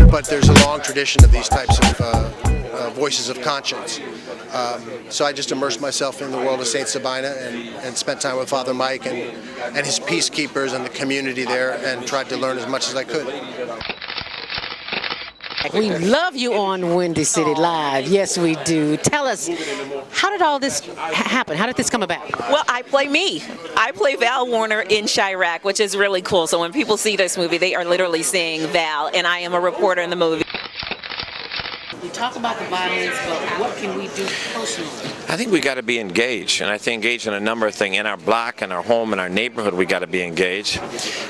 But there's a long tradition of these types of voices of conscience. So I just immersed myself in the world of St. Sabina and spent time with Father Mike and his peacekeepers and the community there, and tried to learn as much as I could. We love you on Windy City Live. Yes, we do. Tell us, how did all this happen? How did this come about? Well, I play me. I play Val Warner in Chirac, which is really cool. So when people see this movie, they are literally seeing Val, and I am a reporter in the movie. We talk about the violence, but what can we do personally? I think we got to be engaged, and I think engaged in a number of things. In our block, in our home, in our neighborhood, we got to be engaged.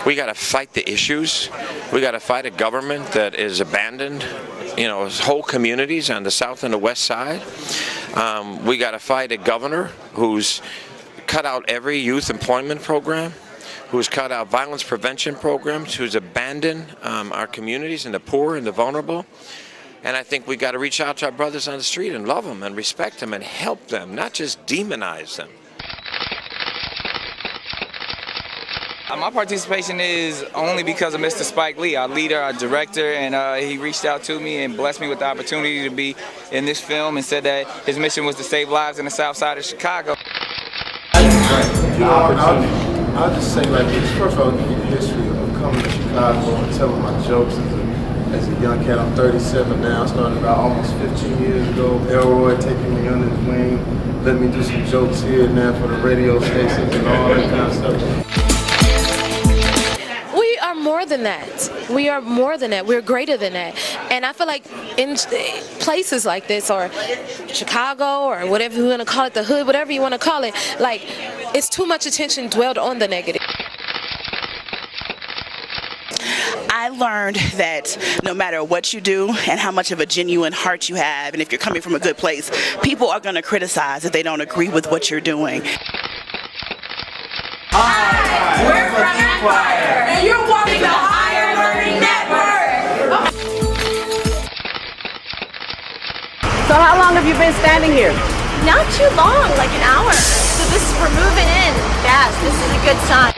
We got to fight the issues. We got to fight a government that is abandoned, whole communities on the south and the west side. We got to fight a governor who's cut out every youth employment program, who's cut out violence prevention programs, who's abandoned our communities and the poor and the vulnerable. And I think we got to reach out to our brothers on the street and love them and respect them and help them, not just demonize them. My participation is only because of Mr. Spike Lee, our leader, our director, and he reached out to me and blessed me with the opportunity to be in this film and said that his mission was to save lives in the south side of Chicago. I'll just say like this. First of all, give you the history of coming to Chicago and telling my jokes as a young cat. I'm 37 now. I started about almost 15 years ago. Elroy taking me under his wing, let me do some jokes here and there for the radio stations and all that kind of stuff. We are more than that. We are more than that. We're greater than that. And I feel like in places like this, or Chicago, or whatever you want to call it, the hood, whatever you want to call it, like, it's too much attention dwelled on the negative. I learned that no matter what you do and how much of a genuine heart you have, and if you're coming from a good place, people are going to criticize if they don't agree with what you're doing. Hi, we're from Empire, and you're watching the Higher Learning Network. So how long have you been standing here? Not too long, like an hour. So we're moving in fast. This is a good sign.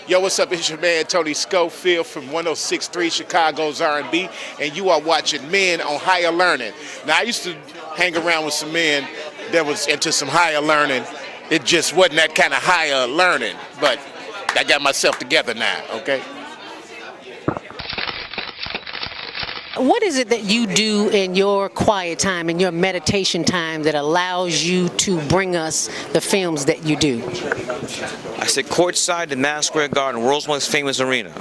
Yo, what's up? It's your man Tony Schofield from 106.3 Chicago's R&B, and you are watching Men on Higher Learning. Now, I used to hang around with some men that was into some higher learning. It just wasn't that kind of higher learning, but I got myself together now, okay? What is it that you do in your quiet time, in your meditation time, that allows you to bring us the films that you do? I sit courtside in Madison Square Garden, world's most famous arena.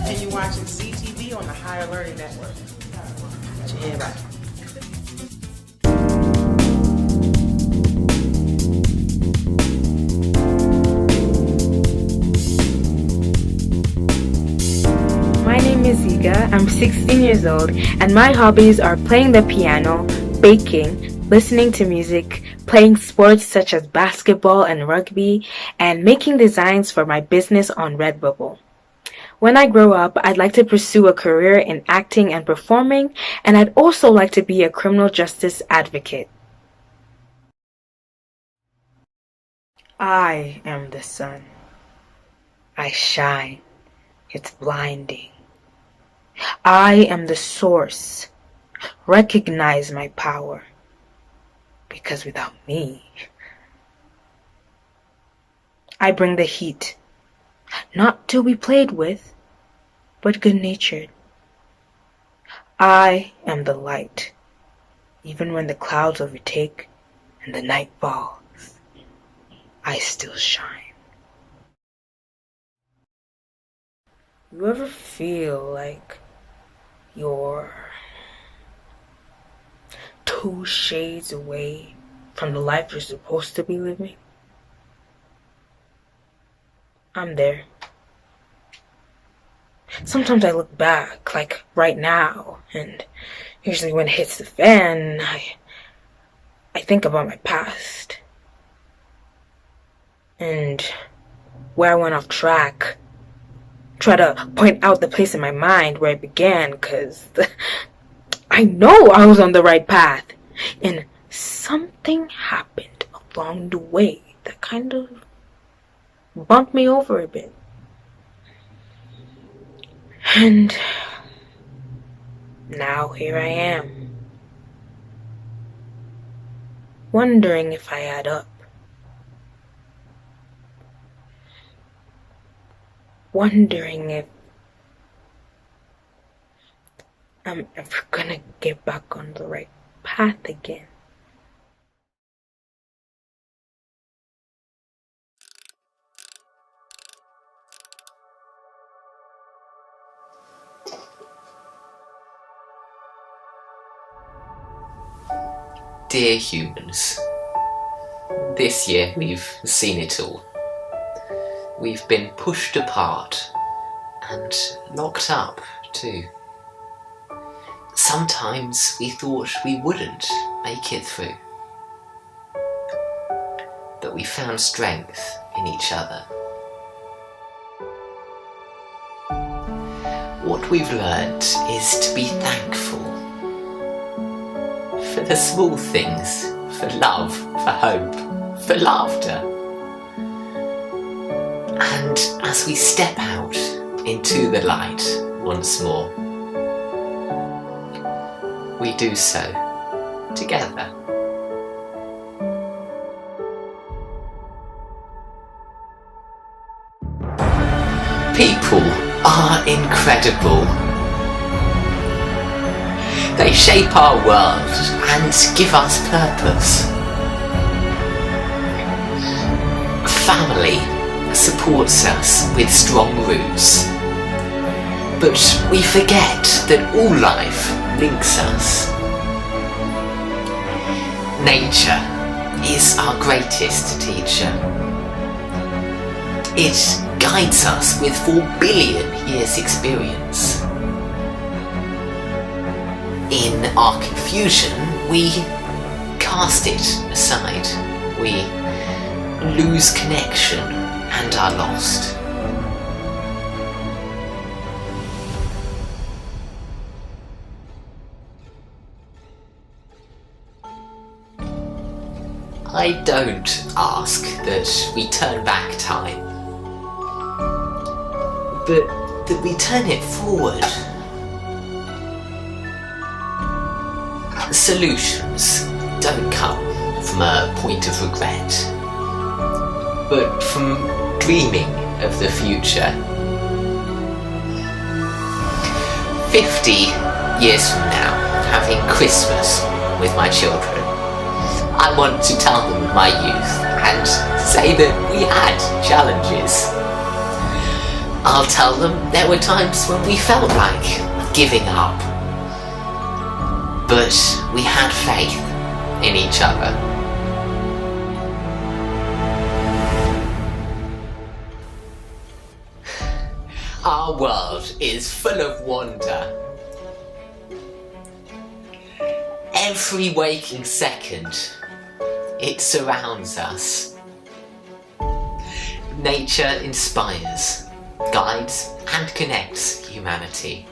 And you're watching CTV on the Higher Learning Network. Yeah, bye. My name is Ziga. I'm 16 years old, and my hobbies are playing the piano, baking, listening to music, playing sports such as basketball and rugby, and making designs for my business on Redbubble. When I grow up, I'd like to pursue a career in acting and performing, and I'd also like to be a criminal justice advocate. I am the sun. I shine. It's blinding. I am the source. Recognize my power. Because without me, I bring the heat. Not to be played with, but good-natured. I am the light, even when the clouds overtake and the night falls. I still shine. You ever feel like you're 2 shades away from the life you're supposed to be living? I'm there. Sometimes I look back, like right now, and usually when it hits the fan, I think about my past. And where I went off track. Try to point out the place in my mind where I began, because I know I was on the right path. And something happened along the way that kind of bumped me over a bit. And now here I am, wondering if I add up. Wondering if I'm ever gonna get back on the right path again. Dear humans, this year we've seen it all. We've been pushed apart and locked up too. Sometimes we thought we wouldn't make it through, but we found strength in each other. What we've learned is to be thankful for the small things, for love, for hope, for laughter. And as we step out into the light once more, we do so together. People are incredible. They shape our world and give us purpose. Family supports us with strong roots, but we forget that all life links us. Nature is our greatest teacher. It guides us with 4 billion years experience. In our confusion, we cast it aside. We lose connection and are lost. I don't ask that we turn back time, but that we turn it forward. Solutions don't come from a point of regret, but from dreaming of the future. 50 years from now, having Christmas with my children, I want to tell them of my youth and say that we had challenges. I'll tell them there were times when we felt like giving up, but we had faith in each other. Our world is full of wonder. Every waking second, it surrounds us. Nature inspires, guides, and connects humanity.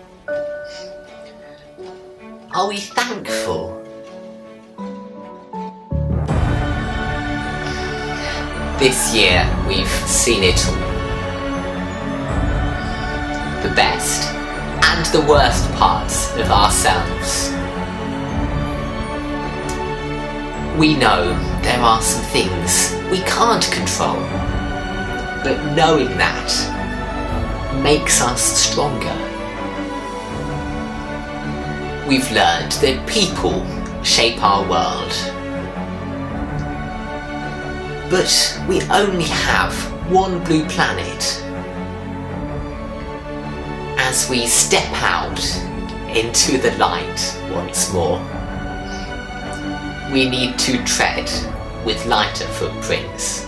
Are we thankful? This year we've seen it all. The best and the worst parts of ourselves. We know there are some things we can't control, but knowing that makes us stronger. We've learned that people shape our world. But we only have one blue planet. As we step out into the light once more, we need to tread with lighter footprints.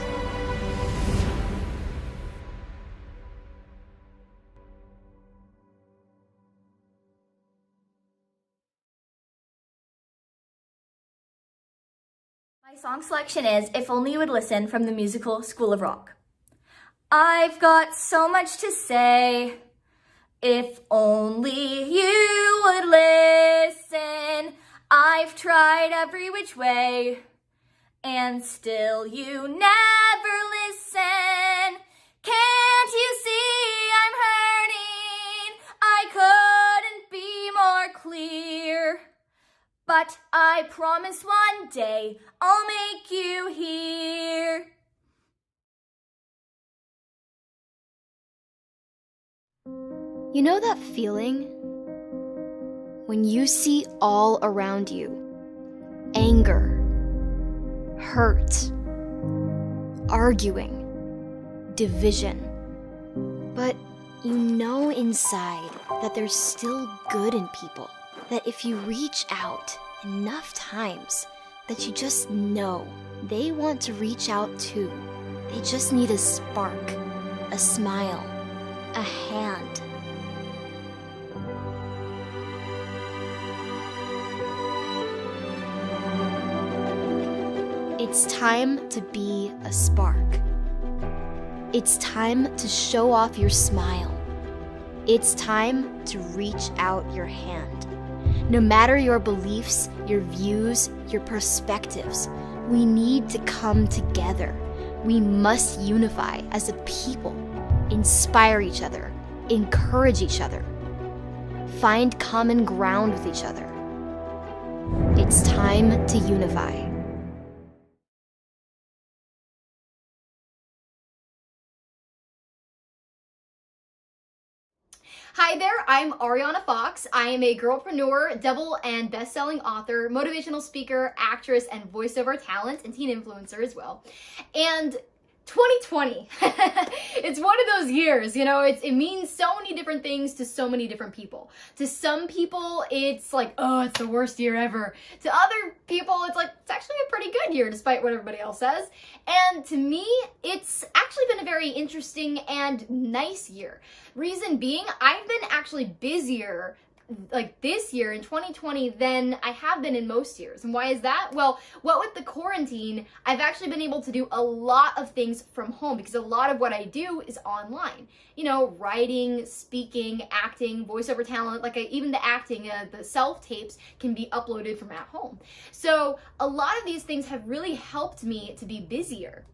My song selection is If Only You Would Listen from the musical School of Rock. I've got so much to say. If only you would listen. I've tried every which way, and still you never listen. Can't you see I'm hurting? I couldn't be more clear. But I promise one day I'll make you hear. You know that feeling when you see all around you anger, hurt, arguing, division, but you know inside that there's still good in people, that if you reach out enough times, that you just know they want to reach out too. They just need a spark, a smile, a hand. It's time to be a spark. It's time to show off your smile. It's time to reach out your hand. No matter your beliefs, your views, your perspectives, we need to come together. We must unify as a people, inspire each other, encourage each other, find common ground with each other. It's time to unify. Hi there, I'm Ariana Fox. I am a girlpreneur, double and best-selling author, motivational speaker, actress, and voiceover talent, and teen influencer as well. And 2020, it's one of those years, you know, it means so many different things to so many different people. To some people, it's like, oh, it's the worst year ever. To other people, it's like, it's actually a pretty good year despite what everybody else says. And to me, it's actually been a very interesting and nice year. Reason being, I've been actually busier like this year in 2020 than I have been in most years. And why is that? Well, what with the quarantine, I've actually been able to do a lot of things from home because a lot of what I do is online. You know, writing, speaking, acting, voiceover talent, like even the acting, the self-tapes can be uploaded from at home. So a lot of these things have really helped me to be busier.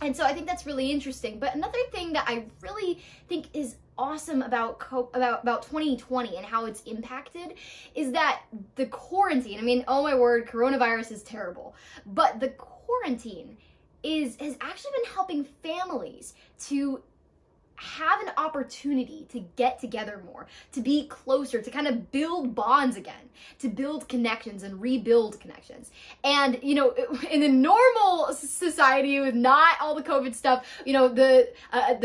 And so I think that's really interesting. But another thing that I really think is awesome about 2020 and how it's impacted is that the quarantine, I mean, oh my word, coronavirus is terrible, but the quarantine has actually been helping families to have an opportunity to get together more, to be closer, to kind of build bonds again, to build connections and rebuild connections. And, you know, in a normal society with not all the COVID stuff, you know, the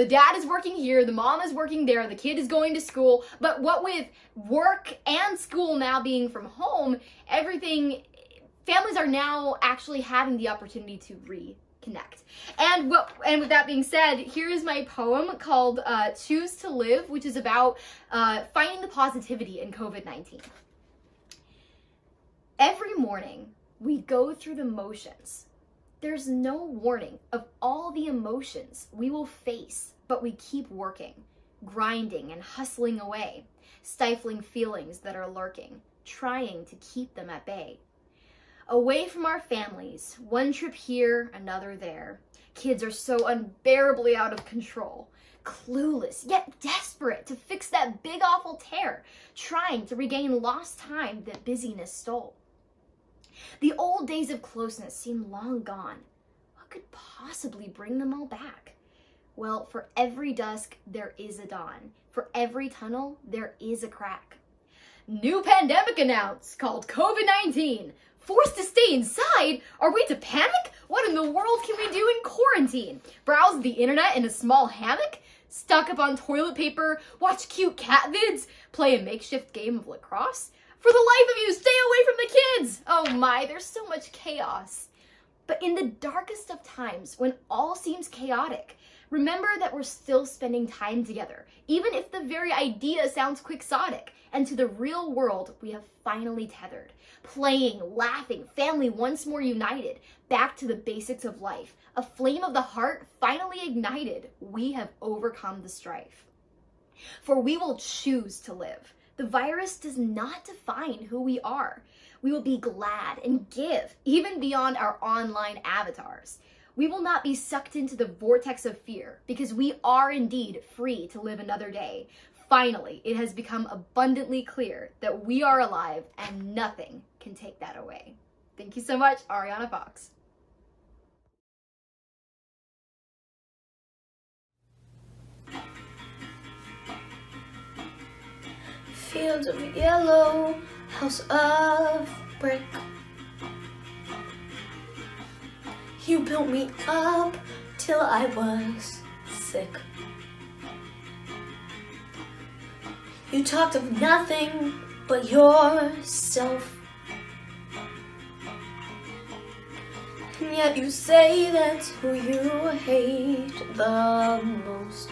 dad is working here, the mom is working there, the kid is going to school. But what with work and school now being from home, families are now actually having the opportunity to reconnect. And with that being said, here is my poem called Choose to Live, which is about finding the positivity in COVID-19. Every morning, we go through the motions. There's no warning of all the emotions we will face, but we keep working, grinding and hustling away, stifling feelings that are lurking, trying to keep them at bay. Away from our families, one trip here, another there. Kids are so unbearably out of control, clueless yet desperate to fix that big awful tear, trying to regain lost time that busyness stole. The old days of closeness seem long gone. What could possibly bring them all back? Well, for every dusk, there is a dawn. For every tunnel, there is a crack. New pandemic announced called COVID-19. Forced to stay inside? Are we to panic? What in the world can we do in quarantine? Browse the internet in a small hammock? Stock up on toilet paper? Watch cute cat vids? Play a makeshift game of lacrosse? For the life of you, stay away from the kids! Oh my, there's so much chaos. But in the darkest of times, when all seems chaotic, remember that we're still spending time together, even if the very idea sounds quixotic. And to the real world, we have finally tethered. Playing, laughing, family once more united, back to the basics of life. A flame of the heart finally ignited. We have overcome the strife. For we will choose to live. The virus does not define who we are. We will be glad and give, even beyond our online avatars. We will not be sucked into the vortex of fear, because we are indeed free to live another day. Finally, it has become abundantly clear that we are alive and nothing can take that away. Thank you so much, Ariana Fox. Fields of yellow, house of brick. You built me up till I was sick. You talked of nothing but yourself. And yet you say that's who you hate the most.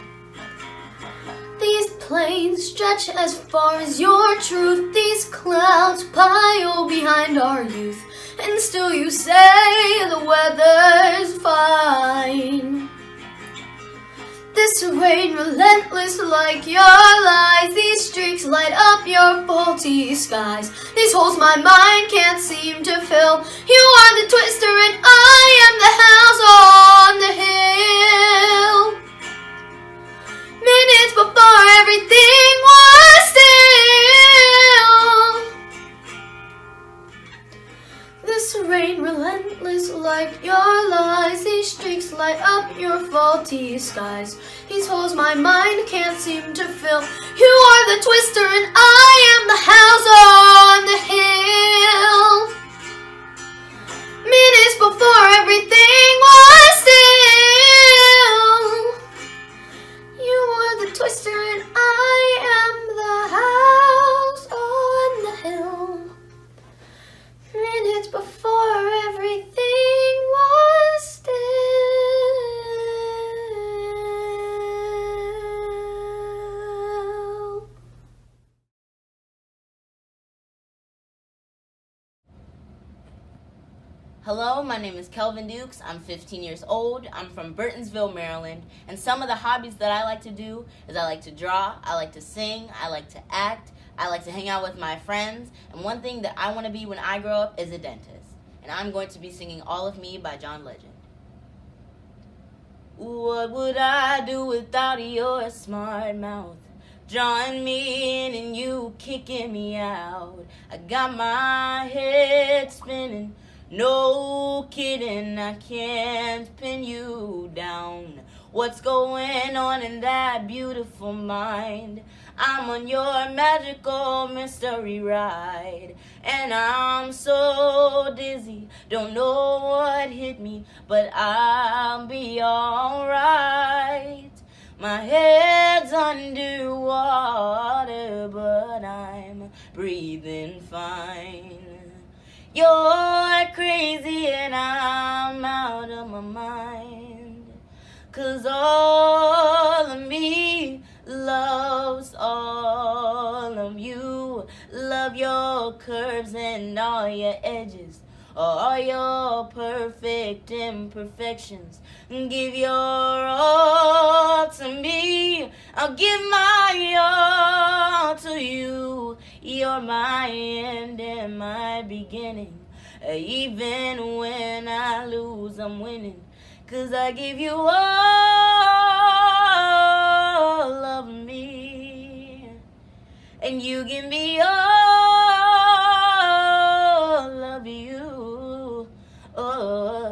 These plains stretch as far as your truth. These clouds pile behind our youth. And still you say the weather's fine. This rain relentless like your lies. These streaks light up your faulty skies. These holes my mind can't seem to fill. You are the twister and I am the house on the hill. Minutes before everything was still. This rain relentless like your lies. These streaks light up your faulty skies. These holes my mind can't seem to fill. You are the twister and I am the house on the hill. Minutes before everything was still. You are the twister and I am the house on the hill. Minutes before everything was still. Hello, my name is Kelvin Dukes. I'm 15 years old. I'm from Burtonsville, Maryland. And some of the hobbies that I like to do is I like to draw, I like to sing, I like to act, I like to hang out with my friends. And one thing that I want to be when I grow up is a dentist. And I'm going to be singing All of Me by John Legend. What would I do without your smart mouth? Drawing me in and you kicking me out. I got my head spinning. No kidding, I can't pin you down. What's going on in that beautiful mind? I'm on your magical mystery ride. And I'm so dizzy, don't know what hit me, but I'll be alright. My head's underwater, but I'm breathing fine. You're crazy and I'm out of my mind. 'Cause all of me loves all of you. Love your curves and all your edges, all your perfect imperfections. Give your all to me, I'll give my all to you. You're my end and my beginning. Even when I lose, I'm winning. 'Cause I give you all of me, and you give me all of you. Oh.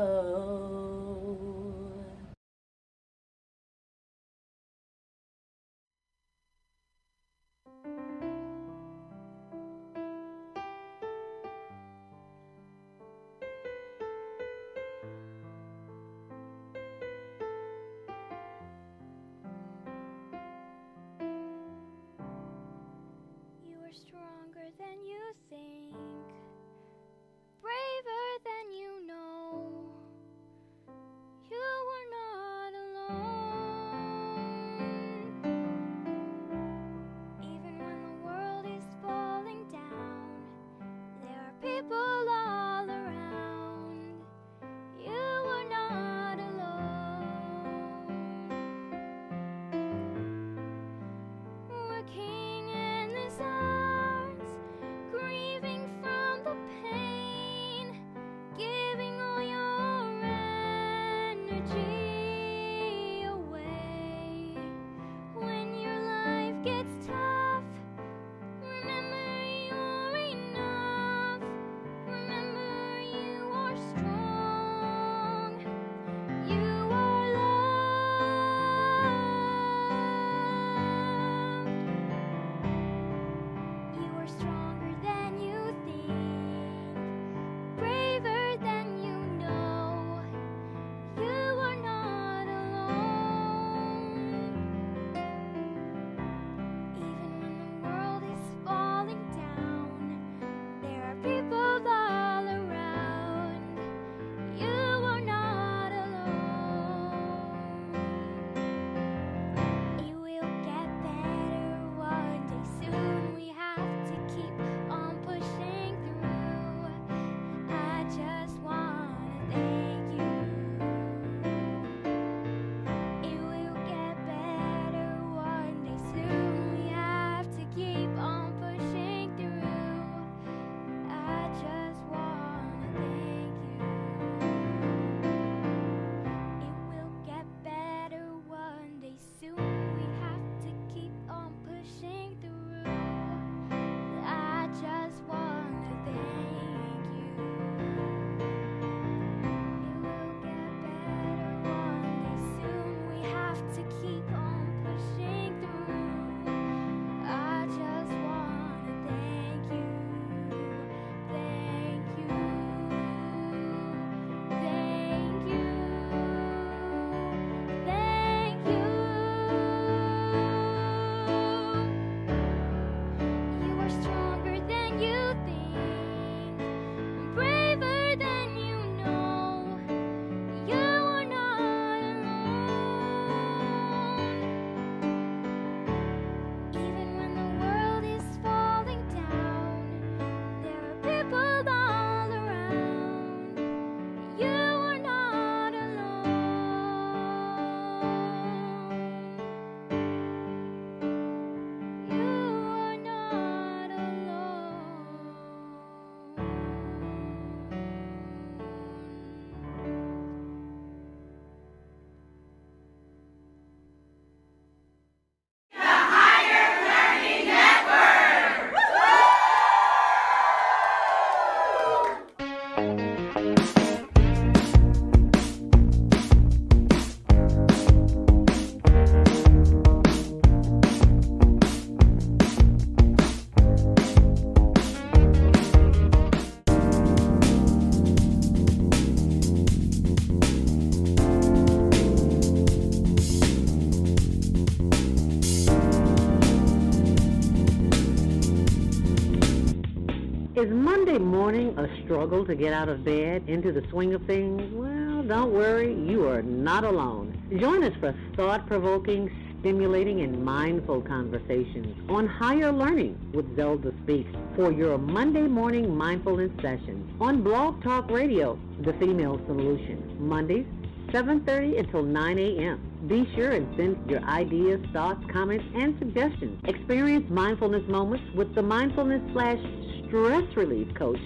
Is Monday morning a struggle to get out of bed, into the swing of things? Well, don't worry, you are not alone. Join us for thought-provoking, stimulating, and mindful conversations on higher learning with Zelda Speaks for your Monday morning mindfulness session on Blog Talk Radio, The Female Solution, Mondays, 7:30 until 9 a.m. Be sure and send your ideas, thoughts, comments, and suggestions. Experience mindfulness moments with the mindfulness/stress relief coach,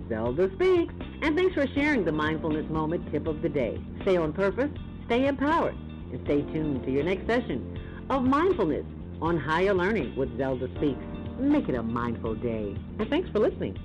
Zelda Speaks. And thanks for sharing the mindfulness moment tip of the day. Stay on purpose, stay empowered, and stay tuned to your next session of mindfulness on Higher Learning with Zelda Speaks. Make it a mindful day. And thanks for listening.